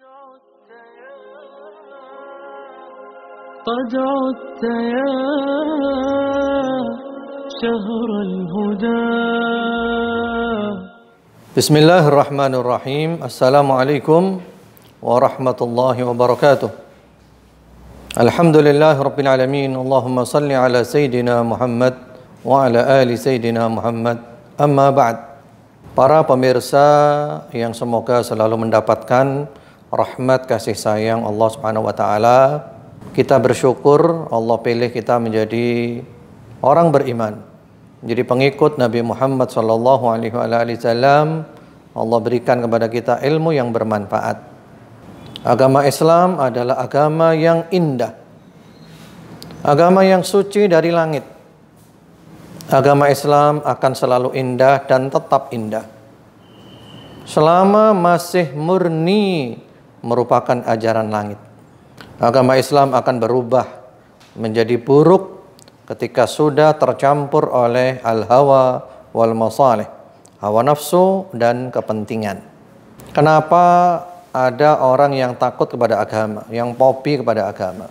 قد عدت يا شهر الهدى. بسم الله الرحمن الرحيم. السلام عليكم ورحمة الله وبركاته. الحمد لله رب العالمين. اللهم صل على سيدنا محمد وعلى آل سيدنا محمد. Amma ba'd. Para pemirsa yang semoga selalu mendapatkan rahmat kasih sayang Allah Subhanahu wa taala. Kita bersyukur Allah pilih kita menjadi orang beriman, menjadi pengikut Nabi Muhammad sallallahu alaihi wasallam. Allah berikan kepada kita ilmu yang bermanfaat. Agama Islam adalah agama yang indah, agama yang suci dari langit. Agama Islam akan selalu indah dan tetap indah selama masih murni merupakan ajaran langit. Agama Islam akan berubah menjadi buruk ketika sudah tercampur oleh al-hawa wal masalih, hawa nafsu dan kepentingan. Kenapa ada orang yang takut kepada agama, yang fobi kepada agama?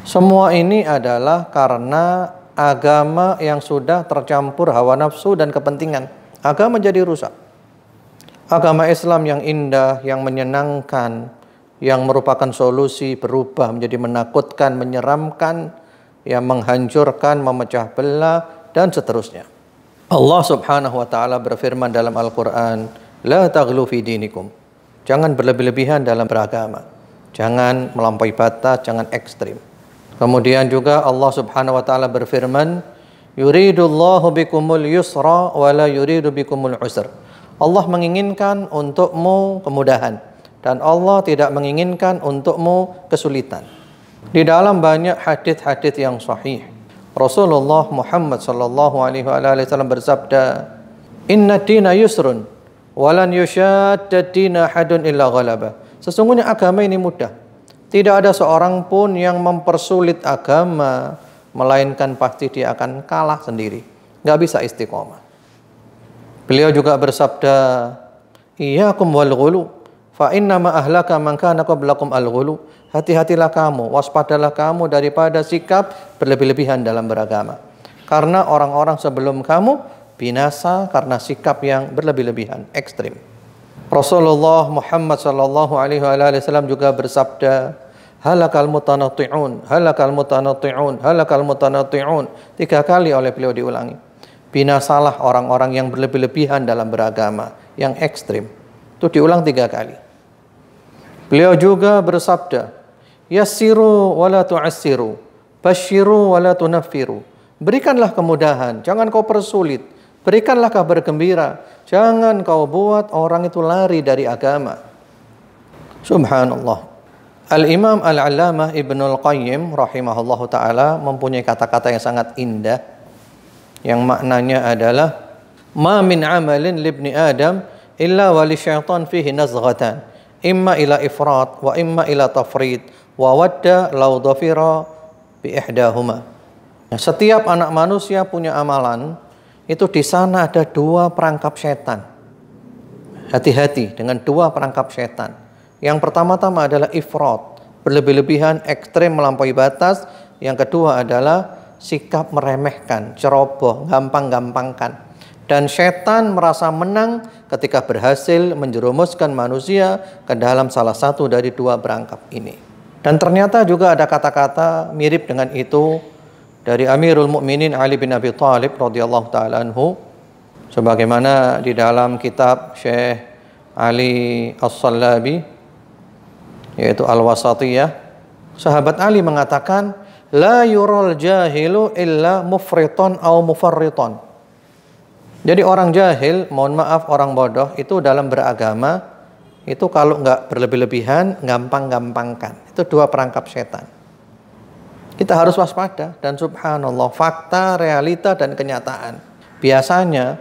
Semua ini adalah karena agama yang sudah tercampur hawa nafsu dan kepentingan. Agama jadi rusak. Agama Islam yang indah, yang menyenangkan, yang merupakan solusi berubah menjadi menakutkan, menyeramkan, yang menghancurkan, memecah belah, dan seterusnya. Allah Subhanahu wa taala berfirman dalam Al-Qur'an, "La taghlu fi dinikum." Jangan berlebih-lebihan dalam beragama. Jangan melampaui batas, jangan ekstrim. Kemudian juga Allah Subhanahu wa taala berfirman, "Yuridullahu bikumul yusra wa la yuridu bikumul usra." Allah menginginkan untukmu kemudahan dan Allah tidak menginginkan untukmu kesulitan. Di dalam banyak hadits-hadits yang sahih, Rasulullah Muhammad sallallahu alaihi wasallam bersabda, "Inna dina yusrun wa lan yushadda dina hadun illa ghalaba." Sesungguhnya agama ini mudah. Tidak ada seorang pun yang mempersulit agama, melainkan pasti dia akan kalah sendiri. Nggak bisa istiqomah. Beliau juga bersabda, "Iyyakum wal ghulu, fa innama ahlaka man kana qablakum al-ghulu." Hati-hatilah kamu, waspadalah kamu daripada sikap berlebih-lebihan dalam beragama. Karena orang-orang sebelum kamu binasa karena sikap yang berlebih-lebihan, ekstrim. Rasulullah Muhammad sallallahu alaihi wasallam juga bersabda, "Halakal mutanatti'un, halakal mutanatti'un, halakal mutanatti'un." 3 kali oleh beliau diulangi. Binasalah orang-orang yang berlebih-lebihan dalam beragama, yang ekstrim. Itu diulang 3 kali. Beliau juga bersabda, "Yassiru wa la tu'assiru, basyiru wa la tunaffiru." Berikanlah kemudahan, jangan kau persulit. Berikanlah kabar gembira, jangan kau buat orang itu lari dari agama. Subhanallah. Al-Imam Al-Allamah Ibnul Qayyim rahimahullahu ta'ala mempunyai kata-kata yang sangat indah, yang maknanya adalah, "Ma min amalin libni Adam illa wali syaitan fihi nazghatan, imma ila ifrat wa imma ila tafrid, wa wadda law dhafira bi ihdahuma." Setiap anak manusia punya amalan, itu di sana ada 2 perangkap setan. Hati-hati dengan 2 perangkap setan. Yang pertama-tama adalah ifrat, berlebih-lebihan, ekstrem, melampaui batas. Yang kedua adalah sikap meremehkan, ceroboh, gampang-gampangkan. Dan setan merasa menang ketika berhasil menjerumuskan manusia ke dalam salah satu dari 2 perangkap ini. Dan ternyata juga ada kata-kata mirip dengan itu dari Amirul Mukminin Ali bin Abi Thalib radhiyallahu taala anhu, sebagaimana di dalam kitab Syekh Ali As-Sallabi, yaitu Al-Wasatiyah. Sahabat Ali mengatakan, "La yural jahilu illa mufriton au mufarriton." Jadi orang jahil, mohon maaf orang bodoh, itu dalam beragama itu kalau nggak berlebih-lebihan, gampang-gampangkan. Itu 2 perangkap setan. Kita harus waspada, dan subhanallah, fakta, realita, dan kenyataan. Biasanya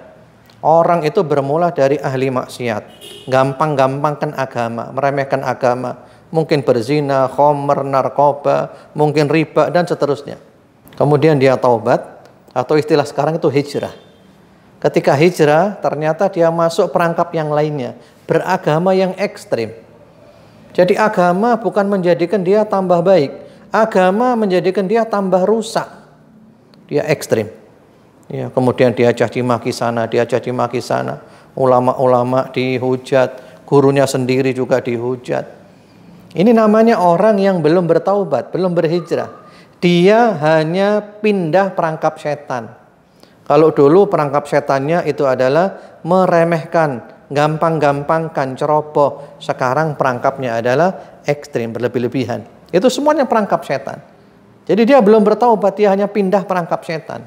orang itu bermula dari ahli maksiat, gampang-gampangkan agama, meremehkan agama, mungkin berzina, khomer, narkoba, mungkin riba, dan seterusnya. Kemudian dia taubat, atau istilah sekarang itu hijrah. Ketika hijrah, ternyata dia masuk perangkap yang lainnya, beragama yang ekstrim. Jadi agama bukan menjadikan dia tambah baik, agama menjadikan dia tambah rusak. Dia ekstrim. Ya, kemudian dia caci maki sana, dia caci maki sana. Ulama-ulama dihujat, gurunya sendiri juga dihujat. Ini namanya orang yang belum bertaubat, belum berhijrah. Dia hanya pindah perangkap setan. Kalau dulu perangkap setannya itu adalah meremehkan, gampang-gampangkan, ceroboh. Sekarang perangkapnya adalah ekstrim, berlebih-lebihan. Itu semuanya perangkap setan. Jadi dia belum bertaubat, dia hanya pindah perangkap setan.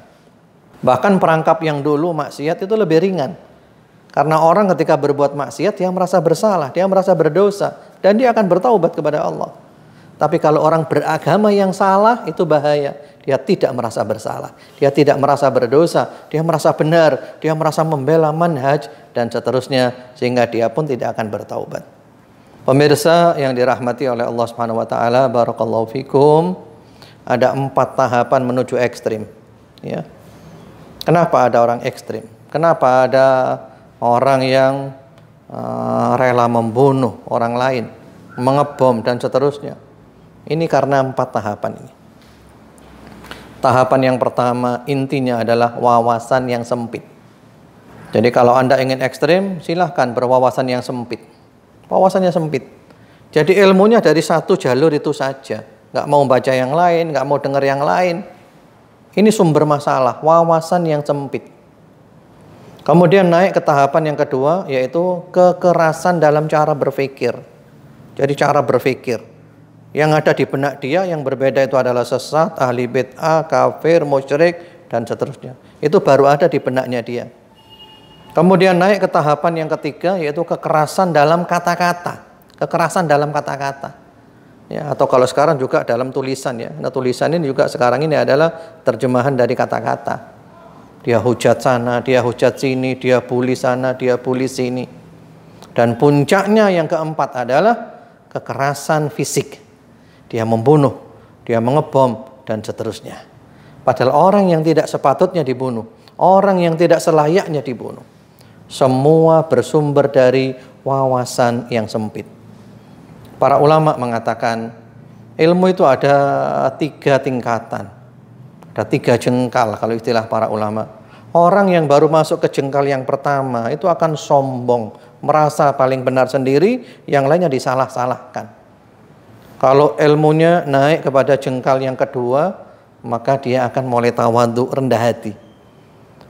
Bahkan perangkap yang dulu maksiat itu lebih ringan. Karena orang ketika berbuat maksiat, dia merasa bersalah, dia merasa berdosa. Dan dia akan bertaubat kepada Allah. Tapi kalau orang beragama yang salah, itu bahaya. Dia tidak merasa bersalah, dia tidak merasa berdosa, dia merasa benar, dia merasa membela manhaj, dan seterusnya. Sehingga dia pun tidak akan bertaubat. Pemirsa yang dirahmati oleh Allah Subhanahu wa taala, barakallahu fikum, ada 4 tahapan menuju ekstrim. Ya. Kenapa ada orang ekstrim? Kenapa ada orang yang rela membunuh orang lain, mengebom dan seterusnya? Ini karena 4 tahapan ini. Tahapan yang pertama intinya adalah wawasan yang sempit. Jadi kalau Anda ingin ekstrim, silahkan berwawasan yang sempit. Wawasannya sempit. Jadi ilmunya dari satu jalur itu saja. Nggak mau baca yang lain, nggak mau dengar yang lain. Ini sumber masalah, wawasan yang sempit. Kemudian naik ke tahapan yang kedua, yaitu kekerasan dalam cara berpikir. Jadi cara berpikir. Yang ada di benak dia yang berbeda itu adalah sesat, ahli bid'ah, kafir, musyrik, dan seterusnya. Itu baru ada di benaknya dia. Kemudian naik ke tahapan yang ketiga, yaitu kekerasan dalam kata-kata. Kekerasan dalam kata-kata. Ya, atau kalau sekarang juga dalam tulisan ya. Nah, tulisan ini juga sekarang ini adalah terjemahan dari kata-kata. Dia hujat sana, dia hujat sini, dia bully sana, dia bully sini. Dan puncaknya yang keempat adalah kekerasan fisik. Dia membunuh, dia mengebom, dan seterusnya. Padahal orang yang tidak sepatutnya dibunuh, orang yang tidak selayaknya dibunuh. Semua bersumber dari wawasan yang sempit. Para ulama mengatakan, ilmu itu ada 3 tingkatan. Ada 3 jengkal kalau istilah para ulama. Orang yang baru masuk ke jengkal yang pertama itu akan sombong, merasa paling benar sendiri, yang lainnya disalah-salahkan. Kalau ilmunya naik kepada jengkal yang kedua, maka dia akan mulai tawadhu, rendah hati.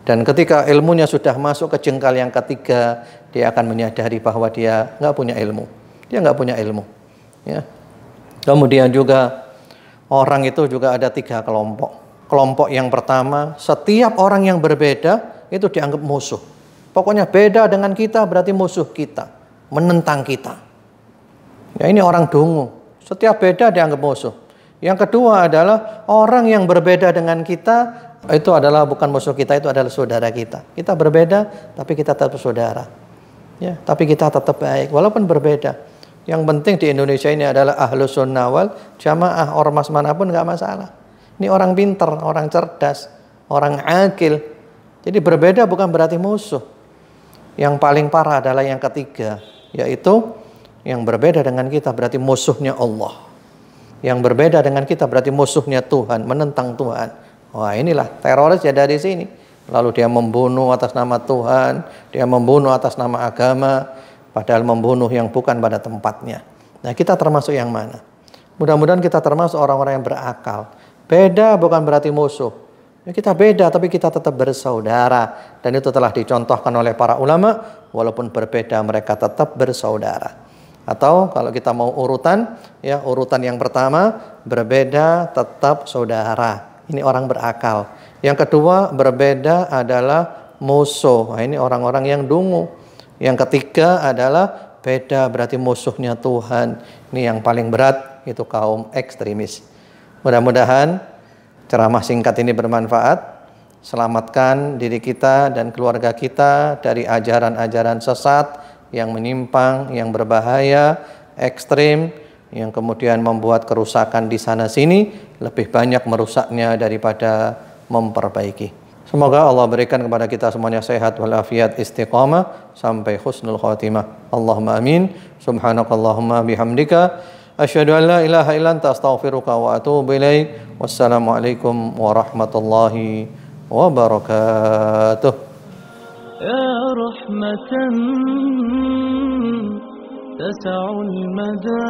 Dan ketika ilmunya sudah masuk ke jengkal yang ketiga, dia akan menyadari bahwa dia nggak punya ilmu. Dia nggak punya ilmu. Ya. Kemudian juga orang itu juga ada 3 kelompok. Kelompok yang pertama, setiap orang yang berbeda itu dianggap musuh. Pokoknya beda dengan kita berarti musuh kita, menentang kita. Ya, ini orang dungu. Setiap beda dianggap musuh. Yang kedua adalah orang yang berbeda dengan kita itu adalah bukan musuh kita, itu adalah saudara kita. Kita berbeda tapi kita tetap saudara. Ya, tapi kita tetap baik walaupun berbeda. Yang penting di Indonesia ini adalah ahlus sunnah wal jamaah, ormas manapun nggak masalah. Ini orang pintar, orang cerdas, orang akil. Jadi berbeda bukan berarti musuh. Yang paling parah adalah yang ketiga, yaitu yang berbeda dengan kita berarti musuhnya Allah. Yang berbeda dengan kita berarti musuhnya Tuhan, menentang Tuhan. Wah, inilah teroris ya dari sini. Lalu dia membunuh atas nama Tuhan, dia membunuh atas nama agama, padahal membunuh yang bukan pada tempatnya. Nah, kita termasuk yang mana? Mudah-mudahan kita termasuk orang-orang yang berakal. Beda bukan berarti musuh. Ya, kita beda tapi kita tetap bersaudara. Dan itu telah dicontohkan oleh para ulama. Walaupun berbeda mereka tetap bersaudara. Atau kalau kita mau urutan, ya urutan yang pertama, berbeda tetap saudara. Ini orang berakal. Yang kedua, berbeda adalah musuh. Nah, ini orang-orang yang dungu. Yang ketiga adalah beda berarti musuhnya Tuhan. Ini yang paling berat, itu kaum ekstremis. Mudah-mudahan ceramah singkat ini bermanfaat. Selamatkan diri kita dan keluarga kita dari ajaran-ajaran sesat yang menyimpang, yang berbahaya, ekstrim, yang kemudian membuat kerusakan di sana sini lebih banyak merusaknya daripada memperbaiki. Semoga Allah berikan kepada kita semuanya sehat walafiat istiqamah sampai husnul khatimah. Allahumma amin. Subhanakallahumma bihamdika asyhadu an la ilaha illa anta astaghfiruka wa atubu ilaik. Wassalamualaikum warahmatullahi wabarakatuh. يا رحمة تسع المدى